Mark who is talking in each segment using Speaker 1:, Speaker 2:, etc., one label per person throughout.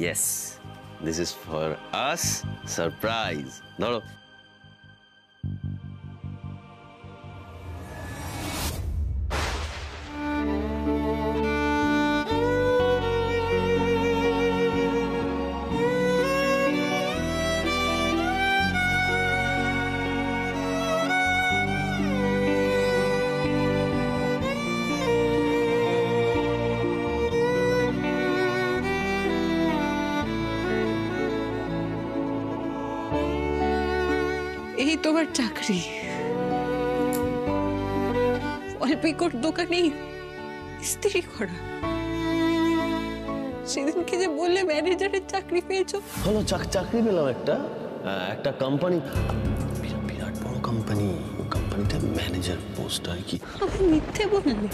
Speaker 1: Yes, this is for us. Surprise. ধরো।
Speaker 2: এই তোমার চাকরি, অল্পিকর দোকানে স্ত্রী করা। সেদিনকে যে বললে ম্যানেজারের চাকরি পেয়েছো।
Speaker 1: হলো চাকরি পেলাম একটা কোম্পানি, বিরাট বড় কোম্পানি। কোম্পানিতে ম্যানেজার পোস্ট আর কি।
Speaker 2: আমি মিথ্যে বললে?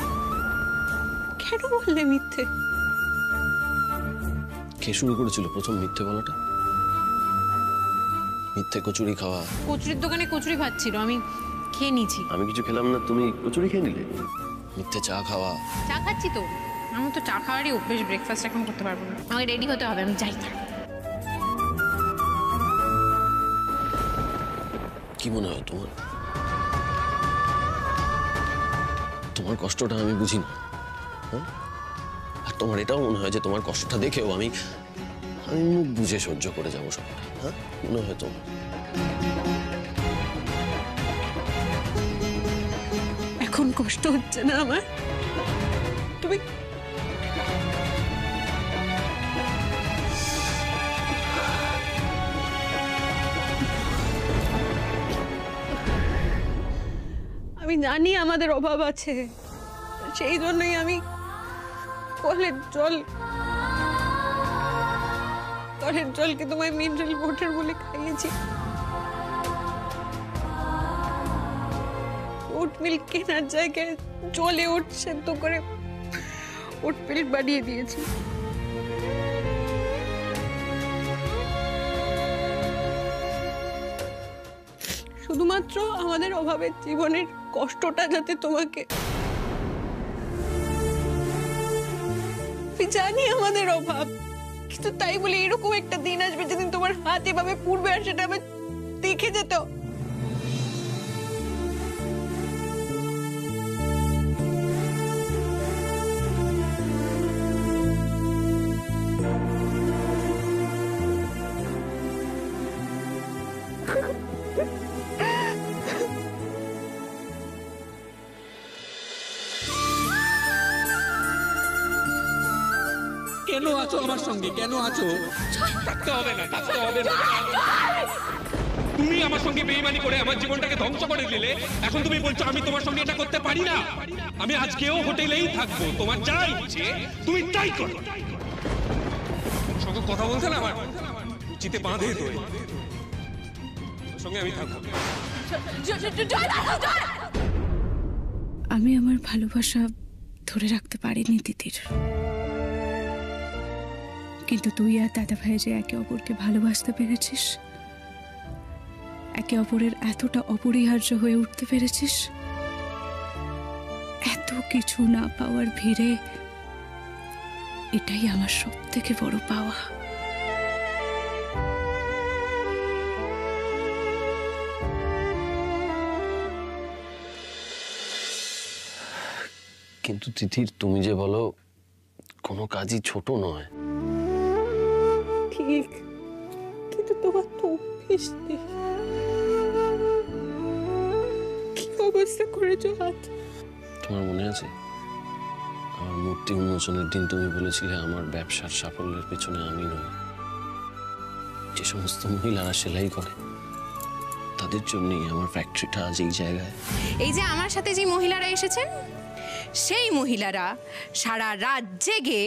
Speaker 2: কেন বললে মিথ্যে?
Speaker 1: কে শুরু করেছিল প্রথম মিথ্যে বলাটা? মিথ্যে কচুরি খাওয়া।
Speaker 2: কচুরির দোকানে কচুরি ভাত ছিল, আমি খেয়ে নিয়েছি।
Speaker 1: আমি কিছু খেলাম না, তুমি কচুরি খেয়ে নিলে। মিথ্যে চা খাওয়া।
Speaker 2: চা খাচ্ছি তো, আমি তো চা খাওয়ারই অভ্যেস, ব্রেকফাস্ট এখন করতে পারবো না। আমাকে রেডি হতে হবে, আমি যাই না।
Speaker 1: কি মনে হয় তোমার? তোমার কষ্টটা আমি বুঝি না, আর তোমার এটাও মনে হয় যে তোমার কষ্টটা দেখেও আমি মুখ বুঝে সহ্য করে যাবো সবটা, হ্যাঁ? মনে হয় তোমার?
Speaker 2: এখন কষ্ট হচ্ছে না আমার? তুমি আমি জানি আমাদের অভাব আছে, সেই জন্যই আমি কলের জলকে তোমায় মিনারেল ওয়াটার বলে খাইয়েছি। ওট মিল্ক কেনার জায়গায় জলে ওট সেদ্ধ করে ওট মিল্ক বানিয়ে দিয়েছি। শুধুমাত্র আমাদের অভাবের জীবনের কষ্টটা যাতে তোমাকে, আমি জানি আমাদের অভাব, কিন্তু তাই বলে এরকম একটা দিন আসবে যেদিন তোমার হাত এভাবে পুড়বে আর সেটা আমি দেখে যেত।
Speaker 3: কেন আছো আমার সঙ্গে? কেন আছো? থাকতে হবে না, থাকতে হবে না। তুমি আমার সঙ্গে বেইমানি করে আমার জীবনটাকে ধ্বংস করে দিলে, এখন তুমি বলছো আমি তোমার সঙ্গে এটা করতে পারি না। আমি আজকেও হোটেলেই থাকবো, তোমার যা ইচ্ছে তুমি তাই করো। সঙ্গে কথা বলছে না আমার চিতে বাঁধে তো, সঙ্গে আমি থাকবো।
Speaker 2: আমি আমার ভালোবাসা ধরে রাখতে পারিনি তিতির, কিন্তু তুই আর দাদা ভাই যে একে অপরকে ভালোবাসতে পেরেছিস, একে অপরের এতটা অপরিহার্য হয়ে উঠতে পেরেছিস, এত কিছু না পাওয়ার ভিড়ে এটাই আমার সবথেকে বড় পাওয়া।
Speaker 1: কিন্তু তিথির, তুমি যে বলো কোনো কাজই ছোট নয়।
Speaker 2: ঠিক, কিন্তু তোমার তো অভ্যেস নেই। কি অবস্থা করেছো হাত?
Speaker 1: তোমার মনে আছে আমার মূর্তি উন্মোচনের দিন তুমি বলেছিলে আমার ব্যবসার সাফল্যের পেছনে আমি নই, যে সমস্ত মহিলারা সেলাই করে তাদের জন্যই আমার ফ্যাক্টরিটা আজ এই জায়গায়।
Speaker 4: এই যে আমার সাথে যে মহিলারা এসেছেন, সেই মহিলারা সারা রাত জেগে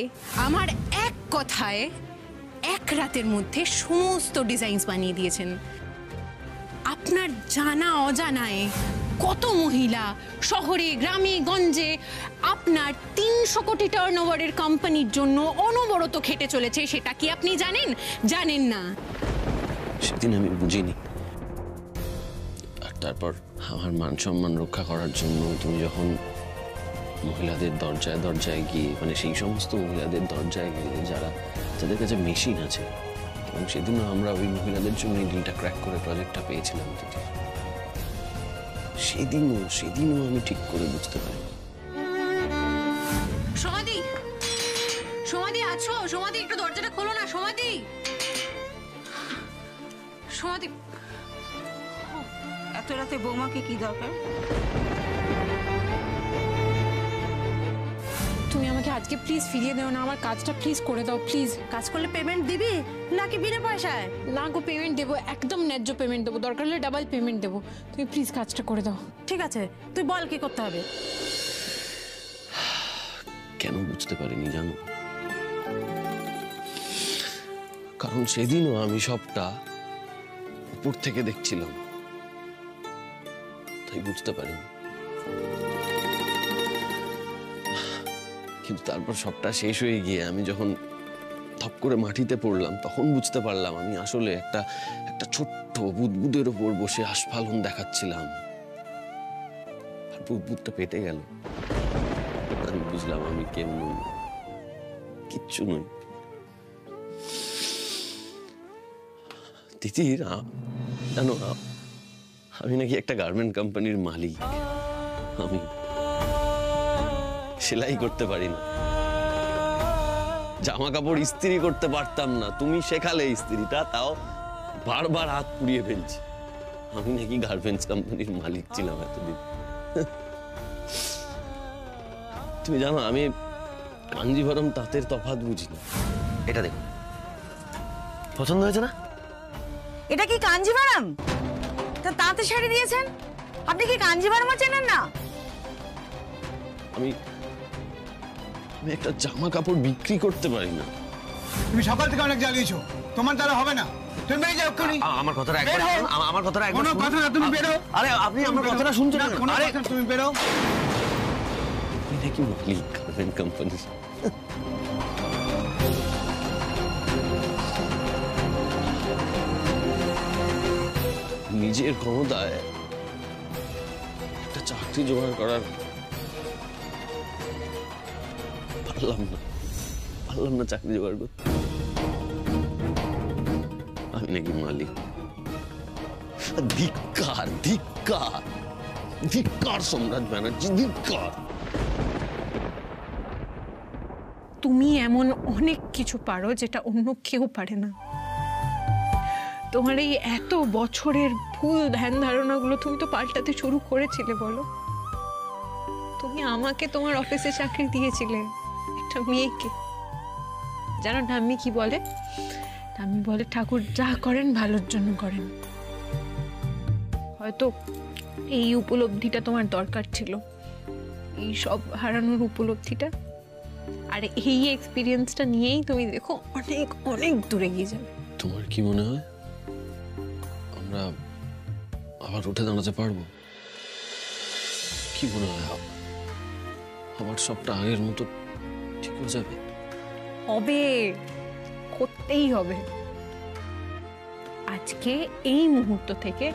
Speaker 4: আমার এক কথায় এক রাতের মধ্যে সমস্ত ডিজাইনস বানিয়ে দিয়েছেন। আপনার জানা অজানায় কত মহিলা শহরে গ্রামে গঞ্জে আপনার 300 কোটি টার্নওভারের কোম্পানির জন্য অনবরত খেটে চলেছে, সেটা কি আপনি জানেন? জানেন না।
Speaker 1: সেদিন আমি বুঝিনি, আর তারপর আমার মান সম্মান রক্ষা করার জন্য তুমি যখন মহিলাদের দরজায় দরজায় গিয়ে, মানে সেই সমস্ত মহিলাদের দরজায় গিয়ে যাদের কাছে মেশিন আছে। এবং সেদিনও আমরা ওই মহিলাদের জন্য এই ডিলটা ক্র্যাক করে প্রজেক্টটা পেয়েছিলাম। সেদিনও আমি ঠিক করে বুঝতে পারি।
Speaker 4: সমাধি, সমাধি আছো? সমাধি, একটু দরজাটা খোলো না। সমাধি, সমাধি।
Speaker 5: এত রাতে বৌমাকে কি দরকার?
Speaker 2: তুমি আমাকে আজকে প্লিজ ফিরিয়ে দাও না, আমার কাজটা প্লিজ করে দাও প্লিজ।
Speaker 5: কাজ করলে পেমেন্ট দিবি নাকি বিনা পয়সায়?
Speaker 2: না গো, পেমেন্ট দেবো, একদম ন্যায্য পেমেন্ট দেবো, দরকার হলে ডাবল পেমেন্ট দেবো। তুমি প্লিজ কাজটা করে দাও।
Speaker 5: ঠিক আছে, তুই বল কি করতে হবে।
Speaker 1: কেন বুঝতে পারিনি জানো? কারণ সেদিনও আমি সবটা উপর থেকে দেখছিলাম, তাই বুঝতে পারিনি। কিন্তু তারপর সবটা শেষ হয়ে গিয়ে আমি যখন থপ করে মাটিতে পড়লাম, তখন বুঝতে পারলাম আমি আসলে একটা ছোট্ট বুদবুদের ওপর বসে আস্ফালন দেখাচ্ছিলাম। আর বুদবুদটা পেটে গেল। আমি বুঝলাম আমি কেউ নই, কিচ্ছু নই। তিতির, জানো আমি নাকি একটা গার্মেন্ট কোম্পানির মালিক। আমি সেলাই করতে পারি না, জামা কাপড় ইস্ত্রি করতে পারতাম না, তুমি শেখালে ইস্ত্রিটা, তাও বারবার হাত পুড়িয়ে ফেলছি। আমি নাকি গার্মেন্টস কোম্পানির মালিক ছিলাম এতদিন। তুমি জানো আমি কাঞ্জিভরম তাঁতের তফাৎ বুঝি না। এটা দেখো, পছন্দ হয়েছে না?
Speaker 5: এটা কি কাঞ্জিভারাম? তা তাঁতে শাড়ি দিয়েছেন, আপনি কি কাঞ্জিভারাম চেনেন না?
Speaker 1: আমি একটা জামা কাপড় বিক্রি করতে পারি না।
Speaker 6: তুমি সকাল থেকে অনেক জ্বালিয়েছো, তোমার দ্বারা হবে না। তুমি বেরিয়ে যাও এক্ষুনি।
Speaker 1: আমার কথাটা একবার শুনুন, আমার কথাটা একবার
Speaker 6: কোনো
Speaker 1: শুনুন।
Speaker 6: কথা না, তুমি বেরো।
Speaker 1: আরে আপনি আমার কথাটা শুনছেন না?
Speaker 6: কোনো
Speaker 1: আরে
Speaker 6: কথা না, তুমি বেরো।
Speaker 1: এটা কি মালিক গার্মেন্ট কোম্পানি? নিজের ক্ষমতায় একটা চাকরি জোগাড় করার পারলাম না চাকরি জোগাড় করতে। আমি নাকি মালিক? ধিক্কার, ধিক্কার, ধিক্কার সম্রাট ব্যানার্জি, ধিক্কার।
Speaker 2: তুমি এমন অনেক কিছু পারো যেটা অন্য কেউ পারে না। তোমার এই এত বছরের ভুল ধ্যান ধারণাগুলো তুমি তো পাল্টাতে শুরু করেছিলে। বলো, তুমি আমাকে তোমার অফিসে চাকরি দিয়েছিলে, একটা মেয়েকে। জানো ঠাম্মি কি বলে? ঠাম্মি বলে ঠাকুর যা করেন ভালোর জন্য করেন। হয়তো এই উপলব্ধিটা তোমার দরকার ছিল, এই সব হারানোর উপলব্ধিটা। আর এই এক্সপিরিয়েন্সটা নিয়েই তুমি দেখো অনেক অনেক দূরে গিয়ে যাবে।
Speaker 1: তোমার কি মনে হয় আমরা আবার উঠে দাঁড়াতে পারবো? কি মনে হয় আবার সবটা আগের মতো ঠিক হয়ে যাবে?
Speaker 2: হবে, করতেই হবে। আজকে এই মুহূর্ত থেকে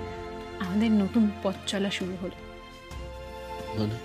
Speaker 2: আমাদের নতুন পথ চলা শুরু হলো।
Speaker 1: মানে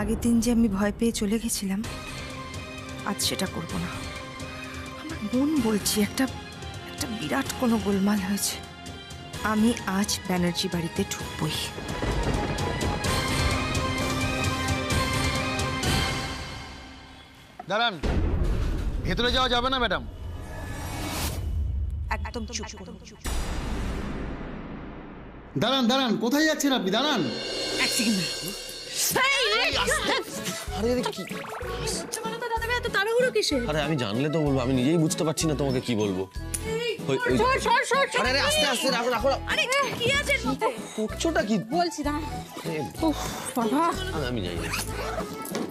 Speaker 5: আগের দিন যে আমি ভয় পেয়ে চলে গেছিলাম, আজ সেটা করব না। আমার মন বলছি একটা বিরাট কোনো গোলমাল হয়েছে। আমি আজ ব্যানার্জি বাড়িতে ঢুকবই।
Speaker 6: দাঁড়ান, ভেতরে যাওয়া যাবে না ম্যাডাম।
Speaker 5: একদম চুপ করুন।
Speaker 6: দাঁড়ান দাঁড়ান, কোথায় যাচ্ছেন আপনি? দাঁড়ান।
Speaker 1: আরে আমি জানলে তো বলবো, আমি নিজেই বুঝতে পারছি না তোমাকে কি বলবো। আরে আস্তে আস্তে রাখো রাখো।
Speaker 5: আরে কি আছে
Speaker 1: করছোটা কি
Speaker 2: বলছি না।
Speaker 1: আমি যাই।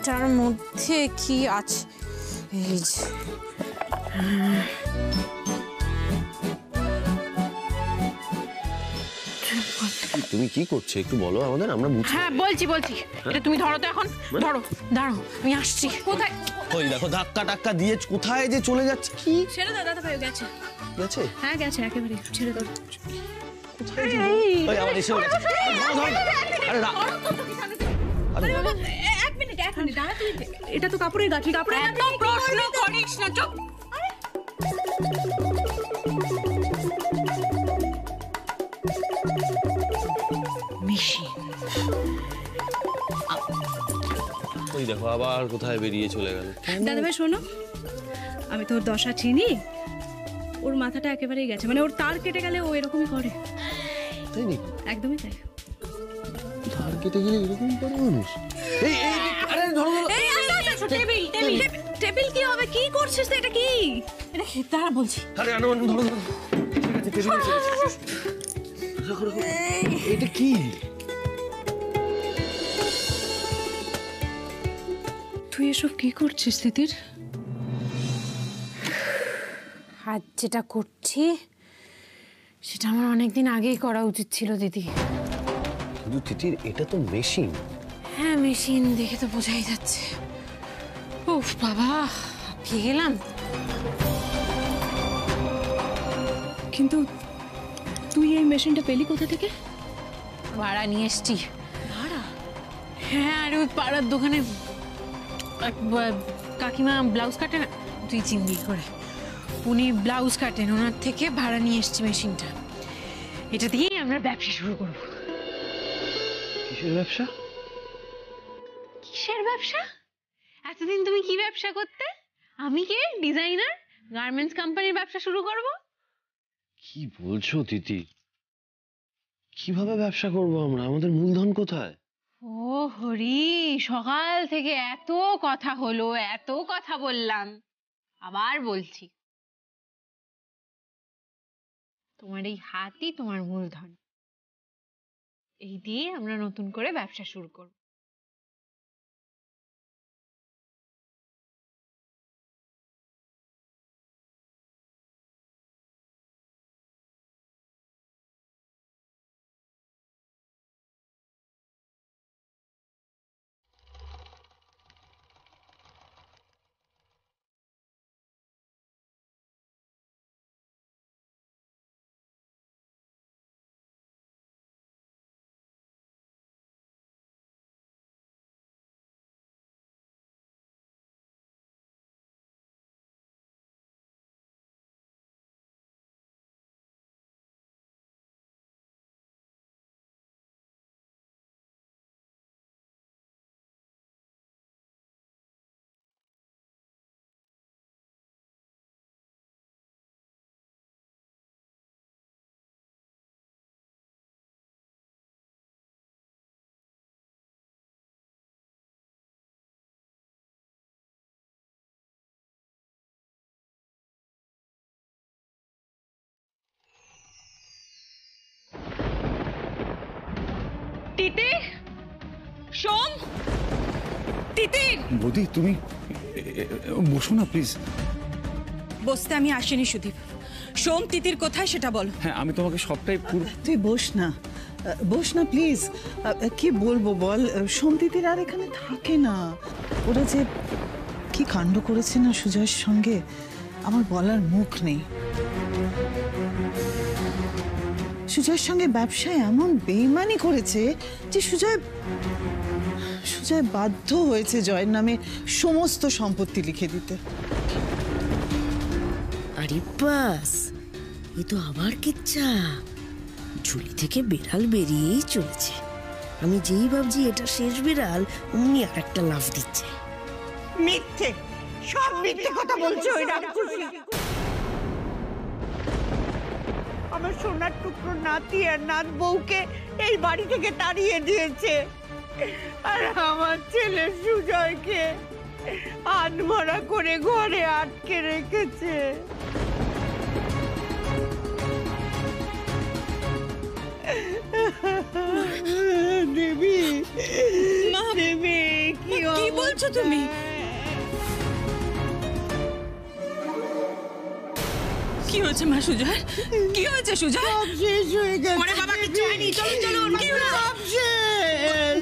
Speaker 2: এটার মধ্যে কি আছে? এই যে
Speaker 1: তুমি কি করছো একটু বলো আমাদের, আমরা বুঝছি।
Speaker 2: হ্যাঁ বলছি এটা তুমি ধরো তো এখন, ধরো, দাঁড়াও আমি আসছি। কোথায়?
Speaker 1: ওই দেখো ধাক্কা টাক্কা দিয়ে কোথায় যে চলে যাচ্ছে। কি
Speaker 4: ছেড়ে দাও দাদা ভাই, গেছে।
Speaker 1: গেছে?
Speaker 4: হ্যাঁ গেছে একেবারে, ছেড়ে দাও।
Speaker 1: ওই আবার এসে গেছে। আরে
Speaker 4: বাবা, এক মিনিট দাঁড়া তুই। এটা তো কাপড়ের গাঁঠি, কাপড়ের গাঁঠি।
Speaker 2: প্রশ্ন করিস না, চুপ। মেশিন।
Speaker 1: ওই দেখো আবার কোথায় বেরিয়ে চলে গেল।
Speaker 7: দাদা ভাই শোনো, আমি তোর দশা চিনি। ওর মাথাটা একেবারেই গেছে, মানে ওর তার কেটে গেলে ও এরকমই করে।
Speaker 1: তাই নাকি?
Speaker 7: একদমই তাই।
Speaker 1: ধার কেটে গেলে এরকম করে মানুষ? এই এই আরে ধরো ধরো।
Speaker 7: এই আচ্ছা টেবিল কি হবে? কি করছিস তুই? এটা কি?
Speaker 2: এটা দাঁড়া বলছি।
Speaker 1: আরে আনো আনো, ধরো ধরো। ঠিক আছে টেবিলে এসে গেছে। রাখো রাখো। এটা কি?
Speaker 7: তুই এসব কি করছিস তিতির?
Speaker 2: আজ যেটা করছি সেটা আমার অনেকদিন আগেই করা উচিত ছিল দিদি।
Speaker 1: কিন্তু তিতির এটা তো মেশিন।
Speaker 2: হ্যাঁ মেশিন, দেখে তো বোঝাই যাচ্ছে। উফ বাবা, পেয়ে গেলাম।
Speaker 7: কিন্তু তুই এই মেশিনটা পেলি কোথা থেকে?
Speaker 2: ভাড়া নিয়ে এসছি। ভাড়া? হ্যাঁ, আরে ওই পাড়ার দোকানে কাকিমা ব্লাউজ কাটে না, তুই চিনবি করে, উনি ব্লাউজ কাটেন, ওনার থেকে ভাড়া নিয়ে এসছি মেশিনটা। এটা দিয়েই আমরা ব্যবসা শুরু করব।
Speaker 1: কিসের ব্যবসা?
Speaker 2: কিসের ব্যবসা? এতদিন তুমি কি ব্যবসা করতে? আমি কে? ডিজাইনার, গার্মেন্টস কোম্পানির ব্যবসা শুরু করব।
Speaker 1: কি বলছো তিতি? কিভাবে ব্যবসা করব আমরা? আমাদের মূলধন কোথায়?
Speaker 2: ও হরি, সকাল থেকে এত কথা হলো, এত কথা বললাম, আবার বলছি, তোমার এই হাতই তোমার মূলধন। এই দিয়ে আমরা নতুন করে ব্যবসা শুরু করব। তিতির, শোন, তিতির।
Speaker 8: বৌদি তুমি বসো না প্লিজ।
Speaker 9: বসতে আমি আসিনি সুদীপ। সোম তিতির কোথায় সেটা বল।
Speaker 8: হ্যাঁ আমি তোমাকে সবটাই
Speaker 10: তুই বস না প্লিজ। কি বলবো বল, সোম তিতির আর এখানে থাকে না। ওরা যে কি কাণ্ড করেছে না সুজয়ের সঙ্গে, আমার বলার মুখ নেই। সুজয়ের সঙ্গে ব্যবসায় এমন বেইমানি করেছে যে সুজয় বাধ্য হয়েছে জয়ের নামে সমস্ত সম্পত্তি লিখে দিতে।
Speaker 11: আরে বাস, এ তো আবার কিচ্ছা। ঝুলি থেকে বেড়াল বেরিয়েই চলেছে। আমি যেই ভাবছি এটা শেষ বেড়াল, অমনি আর একটা লাফ দিচ্ছে।
Speaker 9: মিথ্যে, সব মিথ্যে কথা বলছো ওই রাক্ষসী। আমার সোনার টুকরো নাতি আর নাত বউকে এই বাড়ি থেকে তাড়িয়ে দিয়েছে, আর আমার ছেলে সুজয়কে আধমরা করে ঘরে আটকে রেখেছে। দেবী, দেবী কি বলছো
Speaker 7: তুমি? কি হয়েছে মা সুজয়? কি হয়েছে সুজয়?
Speaker 9: সব শেষ হয়ে গেছে।
Speaker 7: ওরে বাবা, কিচ্ছু হয়নি। চলো চলো, কি হয়েছে?
Speaker 9: সব শেষ।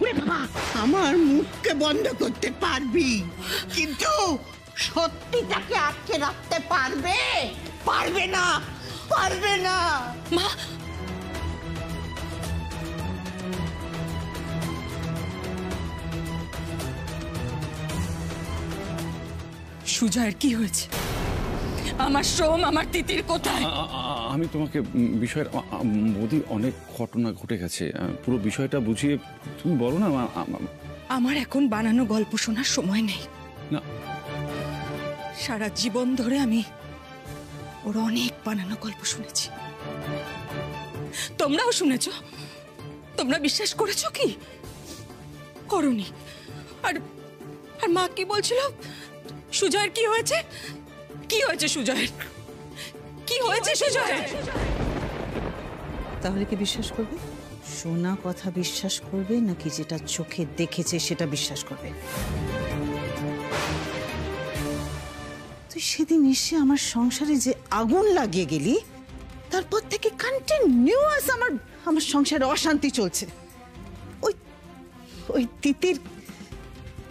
Speaker 9: ওরে বাবা, আমার মুখকে বন্ধ করতে পারবি, কিন্তু সত্যিটাকে আটকে রাখতে পারবে? পারবে না, পারবে না।
Speaker 7: মা, সুজয়ের কি হয়েছে? আমার সোম, আমার তিতির কোথায়?
Speaker 8: আমি তোমাকে বিষয়ের মোদি অনেক ঘটনা ঘটে গেছে, পুরো বিষয়টা বুঝিয়ে তুমি বলো না।
Speaker 7: আমার এখন বানানো গল্প শোনার সময় নেই।
Speaker 8: না,
Speaker 7: সারা জীবন ধরে আমি ওর অনেক বানানো গল্প শুনেছি। তোমরাও শুনেছ? তোমরা বিশ্বাস করেছো কি? করনি। আর আর মা কি বলছিল? সুজয়ের কি হয়েছে? কি হয়েছে সুজয়ের? কি হয়েছে সুজয়ের?
Speaker 10: তাহলে কি বিশ্বাস করবে? শোনা কথা বিশ্বাস করবে নাকি যেটা চোখে দেখেছে সেটা বিশ্বাস করবে? তুই সেদিন এসে আমার সংসারে যে আগুন লাগিয়ে গেলি, তারপর থেকে কন্টিনিউয়াস আমার সংসারে অশান্তি চলছে। ওই ওই তিতির,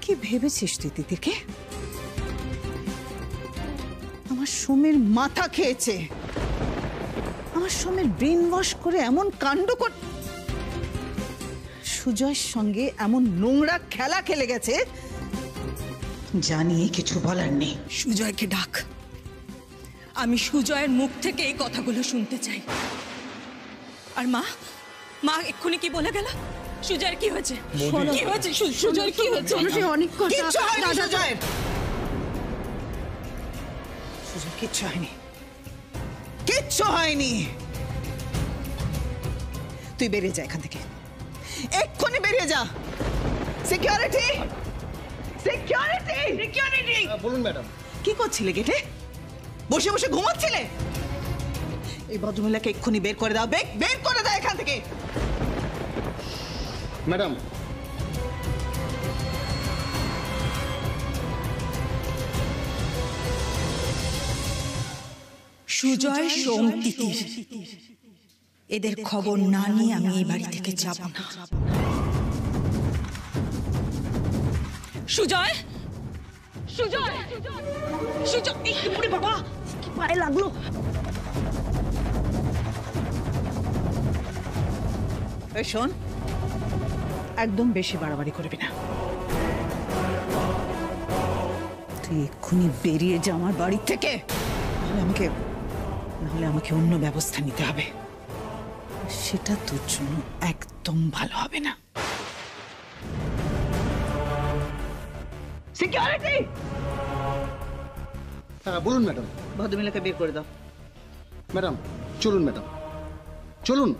Speaker 10: কি ভেবেছিস তুই তিতিরকে? আমার সোমের মাথা খেয়েছে, আমার সোমের ব্রেন ওয়াশ করে এমন কাণ্ড কর, সুজয়ের সঙ্গে এমন নোংরা খেলা খেলে গেছে, জানিয়ে কিছু বলার নেই।
Speaker 7: সুজয়কে ডাক। আমি সুজয়ের মুখ থেকে এই কথাগুলো শুনতে চাই। আর মা, মা এক্ষুনি কি বলে গেল? সুজয়ের কি হয়েছে? কি হয়েছে? সুজয়ের কি হয়েছে?
Speaker 9: অনেক কথা।
Speaker 10: কিচ্ছু হয়নি সুজয়ের। সুজয় কিচ্ছু হয়নি, কিচ্ছু হয়নি। তুই বেরিয়ে যা এখান থেকে, এক্ষুনি বেরিয়ে যা। Security, security, security.
Speaker 6: বলুন ম্যাডাম।
Speaker 10: কি করছিলে গেটে? বসে বসে ঘুমাচ্ছিলে? এই ভদ্রমহিলাকে এক্ষুনি বের করে দাও, বের করে দাও এখান থেকে।
Speaker 6: ম্যাডাম,
Speaker 7: সুজয়, সোম, তিতির, এদের খবর না নিয়ে আমি এই বাড়ি থেকে যাব না। সুজয়, সুজয়, সুজয়, ওরে বাবা, কি পায়ে লাগলো?
Speaker 10: এই শোন, একদম বেশি বাড়াবাড়ি করবি না। তুই এক্ষুনি বেরিয়ে যা আমার বাড়ি থেকে, নাহলে আমাকে অন্য ব্যবস্থা নিতে হবে। সেটা তোর জন্য একদম ভালো হবে না। সিকিউরিটি,
Speaker 6: হ্যাঁ বলুন ম্যাডাম।
Speaker 10: ভদ্রমহিলাকে বের করে দাও।
Speaker 6: ম্যাডাম চলুন, ম্যাডাম চলুন।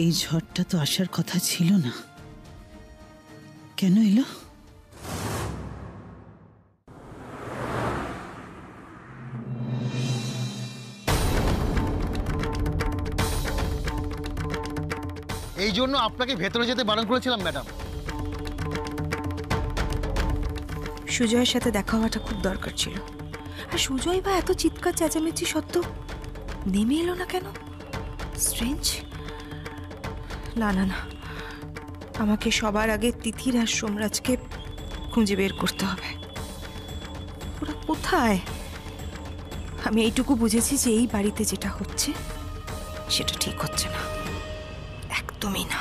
Speaker 10: এই ঝড়টা তো আসার কথা ছিল না, কেন এলো?
Speaker 6: এই জন্য আপনাকে ভেতরে যেতে বারণ করেছিলাম ম্যাডাম।
Speaker 5: সুজয়ের সাথে দেখা হওয়াটা খুব দরকার ছিল। আর সুজয় বা এত চিৎকার চেঁচামেচি সত্ত্বেও নেমে এলো না কেন? স্ট্রেঞ্জ। না না না, আমাকে সবার আগে তিথির আর সোমরাজকে খুঁজে বের করতে হবে। ওরা কোথায়? আমি এইটুকু বুঝেছি যে এই বাড়িতে যেটা হচ্ছে সেটা ঠিক হচ্ছে না, একদমই না।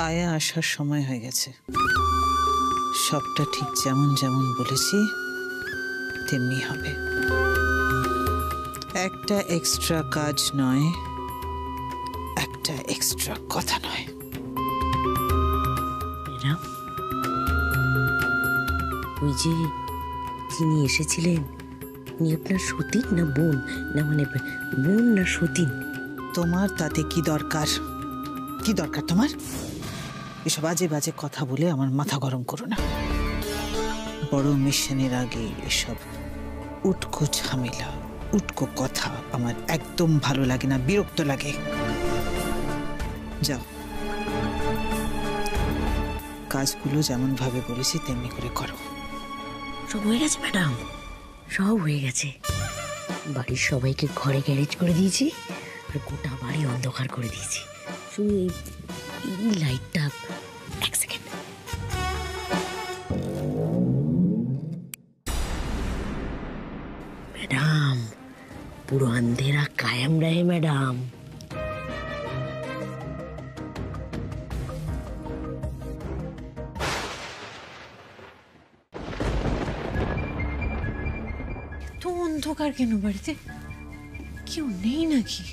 Speaker 10: আয়া আসার সময় হয়ে গেছে। সবটা ঠিক যেমন যেমন বলেছি তেমনি হবে। একটা এক্সট্রা কাজ নয়, একটা এক্সট্রা কথা নয়।
Speaker 11: ম্যাডাম, ওই যে যিনি এসেছিলেন উনি আপনার সতীন না বোন? না মানে বোন না সতীন?
Speaker 10: তোমার তাতে কি দরকার? কি দরকার তোমার? এসব বাজে বাজে কথা বলে আমার মাথা গরম করো না। বড় মিশনের আগে এসব উটকো ঝামেলা, উটকো কথা আমার একদম ভালো লাগে না, বিরক্ত লাগে। যাও, কাজগুলো যেমন ভাবে বলেছি তেমনি করে করো।
Speaker 11: সব হয়ে গেছে ম্যাডাম, সব হয়ে গেছে। বাড়ির সবাইকে ঘরে গ্যারেজ করে দিয়েছি আর গোটা বাড়ি অন্ধকার করে দিয়েছি। শুধু এই লাইটটা, এক সেকেন্ড। ম্যাডাম, পুরো আন্ধেরা কায়েম রহে ম্যাডাম।
Speaker 2: তো অন্ধকার কেন বাড়িতে? কেউ নেই নাকি?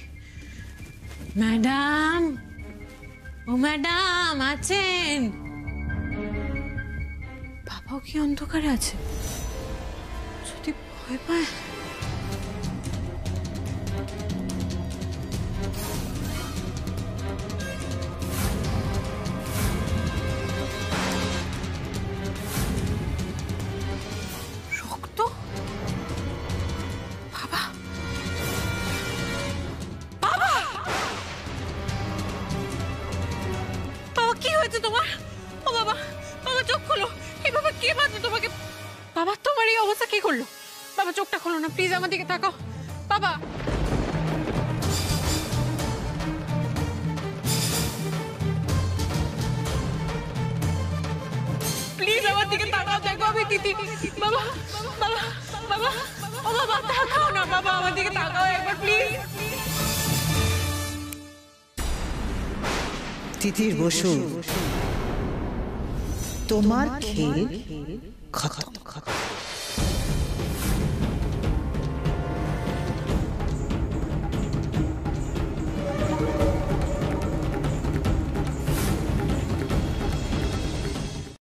Speaker 2: ম্যাডাম, ও ম্যাডাম আছেন? বাবাও কি অন্ধকারে আছে? যদি ভয় পায়। রক্ত? বাবা, বাবা, বাবা কি হয়েছে তোমার? ও বাবা, বাবা চোখ খোলো। এই বাবা কে মারছে তোমাকে? বাবা তোমার এই অবস্থা কি করলো? বাবা চোখটা খোলো না প্লিজ, আমার দিকে তাকাও। বাবা, প্লিজ আমার দিকে তাকাও, দেখো আমি দিদি। বাবা, বাবা, বাবা, ও বাবা তাকাও না বাবা, আমার দিকে তাকাও একবার প্লিজ।
Speaker 10: তিতির বসু, তোমার খেল খতম।